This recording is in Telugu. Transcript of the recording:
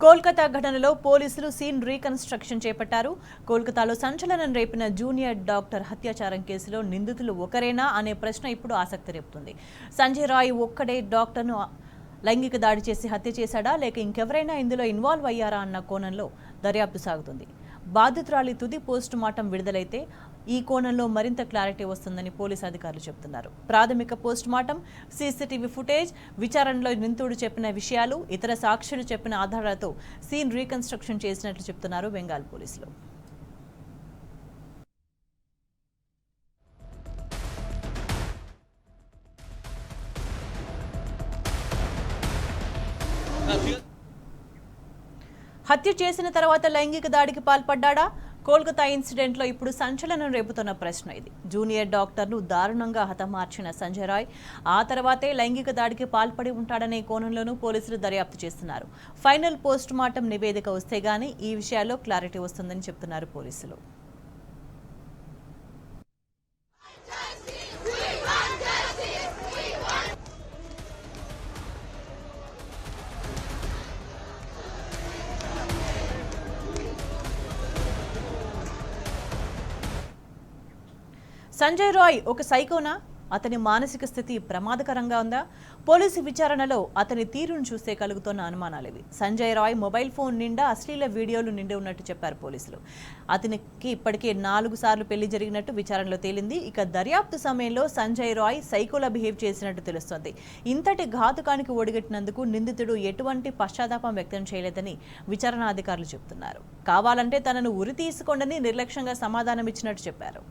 కోల్కతా ఘటనలో పోలీసులు సీన్ రీకన్స్ట్రక్షన్ చేపట్టారు. కోల్కతాలో సంచలనం రేపిన జూనియర్ డాక్టర్ హత్యాచారం కేసులో నిందితులు ఒకరేనా అనే ప్రశ్న ఇప్పుడు ఆసక్తి రేపుతుంది. సంజయ్ రాయ్ ఒక్కడే డాక్టర్ను లైంగిక దాడి చేసి హత్య చేశాడా లేక ఇంకెవరైనా ఇందులో ఇన్వాల్వ్ అయ్యారా అన్న కోణంలో దర్యాప్తు సాగుతుంది. బాధితురాలి తుది పోస్ట్ మార్టం విడుదలైతే ఈ కోణంలో మరింత క్లారిటీ వస్తుందని పోలీసు అధికారులు చెబుతున్నారు. ప్రాథమిక పోస్ట్ మార్టం, సీసీటీవీ ఫుటేజ్, విచారణలో నిందితుడు చెప్పిన విషయాలు, ఇతర సాక్షులు చెప్పిన ఆధారాలతో సీన్ రీకన్స్ట్రక్షన్ చేసినట్లు చెబుతున్నారు బెంగాల్ పోలీసులు. హత్య చేసిన తర్వాత లైంగిక దాడికి పాల్పడ్డా? కోల్కతా ఇన్సిడెంట్లో ఇప్పుడు సంచలనం రేపుతున్న ప్రశ్న ఇది. జూనియర్ డాక్టర్ను దారుణంగా హతమార్చిన సంజయ్ రాయ్ ఆ తర్వాతే లైంగిక దాడికి పాల్పడి ఉంటాడనే కోణంలోనూ పోలీసులు దర్యాప్తు చేస్తున్నారు. ఫైనల్ పోస్ట్ మార్టం నివేదిక వస్తే గానీ ఈ విషయాల్లో క్లారిటీ వస్తుందని చెప్తున్నారు పోలీసులు. సంజయ్ రాయ్ ఒక సైకోనా? అతని మానసిక స్థితి ప్రమాదకరంగా ఉందా? పోలీసు విచారణలో అతని తీరును చూస్తే కలుగుతున్న అనుమానాలివి. సంజయ్ రాయ్ మొబైల్ ఫోన్ నిండా అశ్లీల వీడియోలు నిండి ఉన్నట్టు చెప్పారు పోలీసులు. అతనికి ఇప్పటికే 4 సార్లు పెళ్లి జరిగినట్టు విచారణలో తేలింది. ఇక దర్యాప్తు సమయంలో సంజయ్ రాయ్ సైకోలా బిహేవ్ చేసినట్టు తెలుస్తోంది. ఇంతటి ఘాతుకానికి ఒడిగట్టినందుకు నిందితుడు ఎటువంటి పశ్చాత్తాపం వ్యక్తం చేయలేదని విచారణాధికారులు చెబుతున్నారు. కావాలంటే తనను ఉరి తీసుకోండని నిర్లక్ష్యంగా సమాధానం ఇచ్చినట్టు చెప్పారు.